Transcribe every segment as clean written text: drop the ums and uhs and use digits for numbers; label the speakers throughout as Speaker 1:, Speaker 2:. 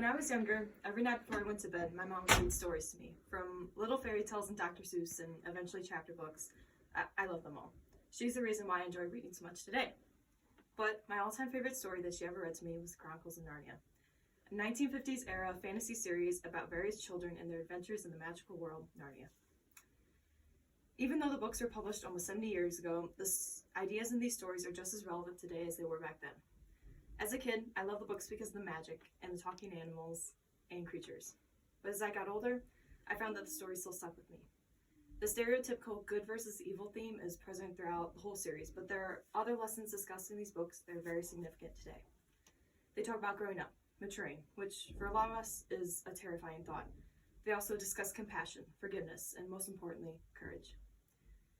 Speaker 1: When I was younger, every night before I went to bed, my mom would read stories to me, from little fairy tales and Dr. Seuss and eventually chapter books. I love them all. She's the reason why I enjoy reading so much today. But my all-time favorite story that she ever read to me was Chronicles of Narnia, a 1950s era fantasy series about various children and their adventures in the magical world, Narnia. Even though the books were published almost 70 years ago, the ideas in these stories are just as relevant today as they were back then. As a kid, I loved the books because of the magic and the talking animals and creatures. But as I got older, I found that the story still stuck with me. The stereotypical good versus evil theme is present throughout the whole series, but there are other lessons discussed in these books that are very significant today. They talk about growing up, maturing, which for a lot of us is a terrifying thought. They also discuss compassion, forgiveness, and most importantly, courage.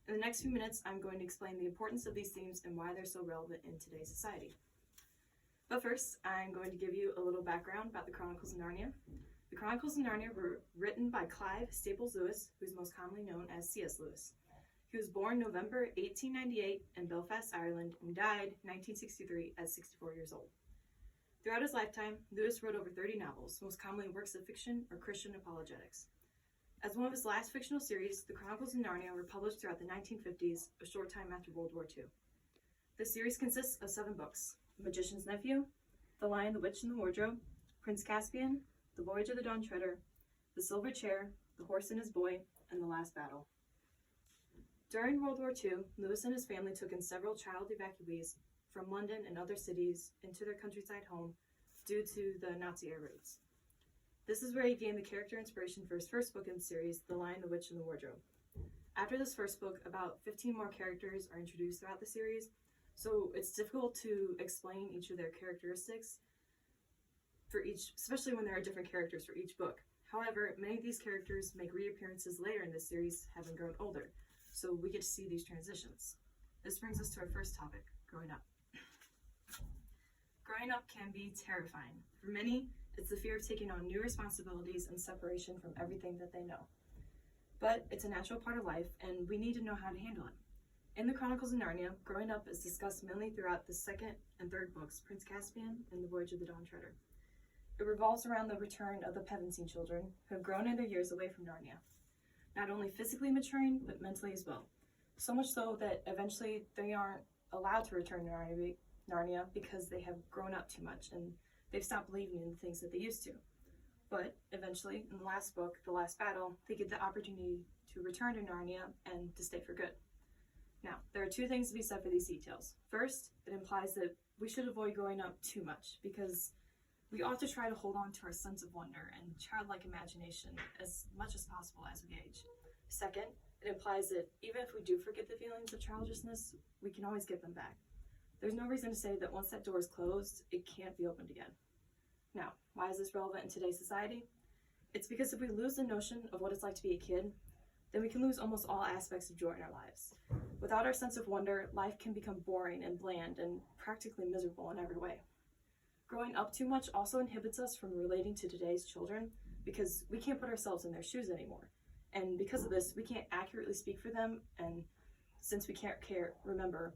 Speaker 1: In the next few minutes, I'm going to explain the importance of these themes and why they're so relevant in today's society. But first, I'm going to give you a little background about the Chronicles of Narnia. The Chronicles of Narnia were written by Clive Staples Lewis, who is most commonly known as C.S. Lewis. He was born November 1898 in Belfast, Ireland, and died 1963 at 64 years old. Throughout his lifetime, Lewis wrote over 30 novels, most commonly works of fiction or Christian apologetics. As one of his last fictional series, the Chronicles of Narnia were published throughout the 1950s, a short time after World War II. The series consists of 7 books: The Magician's Nephew, The Lion, the Witch, and the Wardrobe, Prince Caspian, The Voyage of the Dawn Treader, The Silver Chair, The Horse and His Boy, and The Last Battle. During World War II, Lewis and his family took in several child evacuees from London and other cities into their countryside home due to the Nazi air raids. This is where he gained the character inspiration for his first book in the series, The Lion, the Witch, and the Wardrobe. After this first book, about 15 more characters are introduced throughout the series, so it's difficult to explain each of their characteristics for each, especially when there are different characters for each book. However, many of these characters make reappearances later in this series, having grown older, so we get to see these transitions. This brings us to our first topic, growing up. Growing up can be terrifying. For many, it's the fear of taking on new responsibilities and separation from everything that they know. But it's a natural part of life, and we need to know how to handle it. In the Chronicles of Narnia, growing up is discussed mainly throughout the second and third books, Prince Caspian and The Voyage of the Dawn Treader. It revolves around the return of the Pevensie children, who have grown in their years away from Narnia. Not only physically maturing, but mentally as well. So much so that eventually they aren't allowed to return to Narnia because they have grown up too much and they've stopped believing in the things that they used to. But eventually, in the last book, The Last Battle, they get the opportunity to return to Narnia and to stay for good. Now, there are 2 things to be said for these details. First, it implies that we should avoid growing up too much because we ought to try to hold on to our sense of wonder and childlike imagination as much as possible as we age. Second, it implies that even if we do forget the feelings of childishness, we can always get them back. There's no reason to say that once that door is closed, it can't be opened again. Now, why is this relevant in today's society? It's because if we lose the notion of what it's like to be a kid, then we can lose almost all aspects of joy in our lives. Without our sense of wonder, life can become boring and bland and practically miserable in every way. Growing up too much also inhibits us from relating to today's children because we can't put ourselves in their shoes anymore. And because of this, we can't accurately speak for them, and since we can't care to remember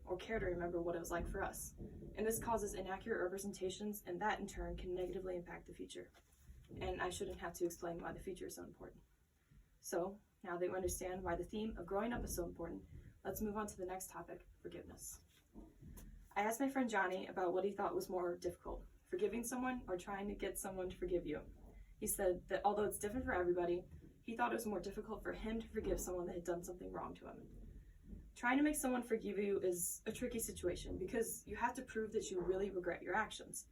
Speaker 1: what it was like for us. And this causes inaccurate representations, and that in turn can negatively impact the future. And I shouldn't have to explain why the future is so important. So, now that we understand why the theme of growing up is so important, let's move on to the next topic, forgiveness. I asked my friend Johnny about what he thought was more difficult, forgiving someone or trying to get someone to forgive you. He said that although it's different for everybody, he thought it was more difficult for him to forgive someone that had done something wrong to him. Trying to make someone forgive you is a tricky situation because you have to prove that you really regret your actions.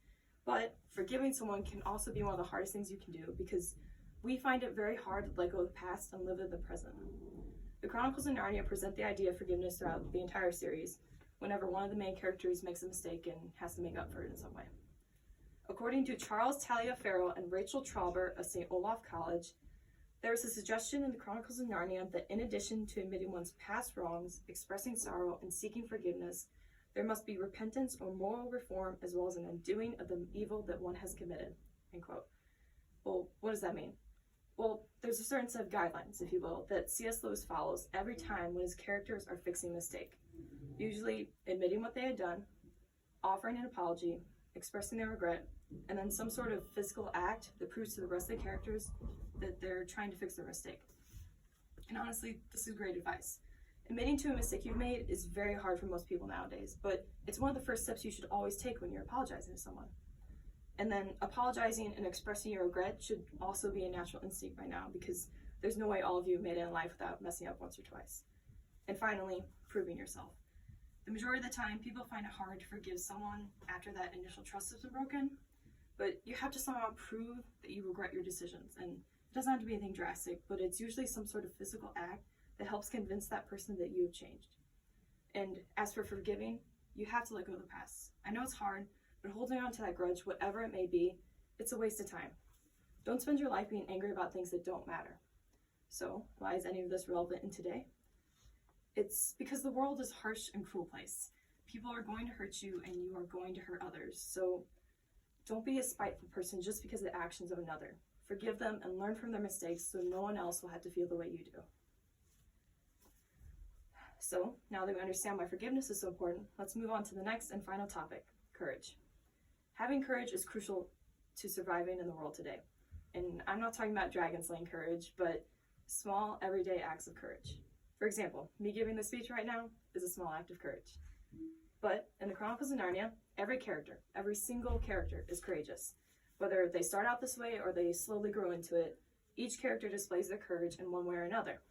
Speaker 1: But forgiving someone can also be one of the hardest things you can do because we find it very hard to let go of the past and live in the present. The Chronicles of Narnia present the idea of forgiveness throughout the entire series whenever one of the main characters makes a mistake and has to make up for it in some way. According to Charles Taliaferro and Rachel Traubert of St. Olaf College, there is a suggestion in the Chronicles of Narnia that in addition to admitting one's past wrongs, expressing sorrow, and seeking forgiveness, there must be repentance or moral reform as well as an undoing of the evil that one has committed, end quote. Well, what does that mean? Well, there's a certain set of guidelines, if you will, that C.S. Lewis follows every time when his characters are fixing a mistake. Usually admitting what they had done, offering an apology, expressing their regret, and then some sort of physical act that proves to the rest of the characters that they're trying to fix their mistake. And honestly, this is great advice. Admitting to a mistake you've made is very hard for most people nowadays, but it's one of the first steps you should always take when you're apologizing to someone. And then apologizing and expressing your regret should also be a natural instinct by now, because there's no way all of you have made it in life without messing up once or twice. And finally, proving yourself. The majority of the time, people find it hard to forgive someone after that initial trust has been broken, but you have to somehow prove that you regret your decisions. And it doesn't have to be anything drastic, but it's usually some sort of physical act that helps convince that person that you have changed. And as for forgiving, you have to let go of the past. I know it's hard, but holding on to that grudge, whatever it may be, it's a waste of time. Don't spend your life being angry about things that don't matter. So, why is any of this relevant in today? It's because the world is a harsh and cruel place. People are going to hurt you and you are going to hurt others. So, don't be a spiteful person just because of the actions of another. Forgive them and learn from their mistakes so no one else will have to feel the way you do. So, now that we understand why forgiveness is so important, let's move on to the next and final topic, courage. Having courage is crucial to surviving in the world today. And I'm not talking about dragon slaying courage, but small, everyday acts of courage. For example, me giving this speech right now is a small act of courage. But in the Chronicles of Narnia, every character, every single character is courageous. Whether they start out this way or they slowly grow into it, each character displays their courage in one way or another.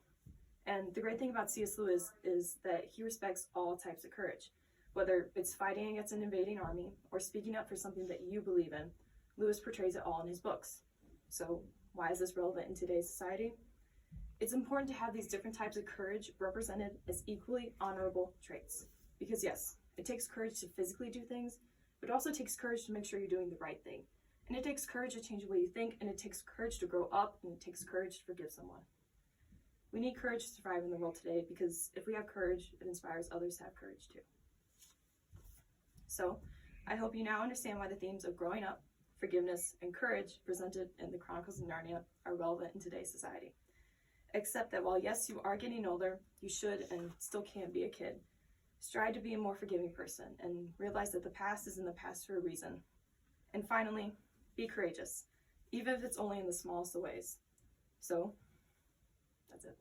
Speaker 1: And the great thing about C.S. Lewis is that he respects all types of courage. Whether it's fighting against an invading army or speaking up for something that you believe in, Lewis portrays it all in his books. So why is this relevant in today's society? It's important to have these different types of courage represented as equally honorable traits. Because yes, it takes courage to physically do things, but it also takes courage to make sure you're doing the right thing. And it takes courage to change the way you think, and it takes courage to grow up, and it takes courage to forgive someone. We need courage to survive in the world today, because if we have courage, it inspires others to have courage too. So, I hope you now understand why the themes of growing up, forgiveness, and courage presented in the Chronicles of Narnia are relevant in today's society. Except that while yes, you are getting older, you should and still can be a kid. Strive to be a more forgiving person and realize that the past is in the past for a reason. And finally, be courageous, even if it's only in the smallest of ways. So, that's it.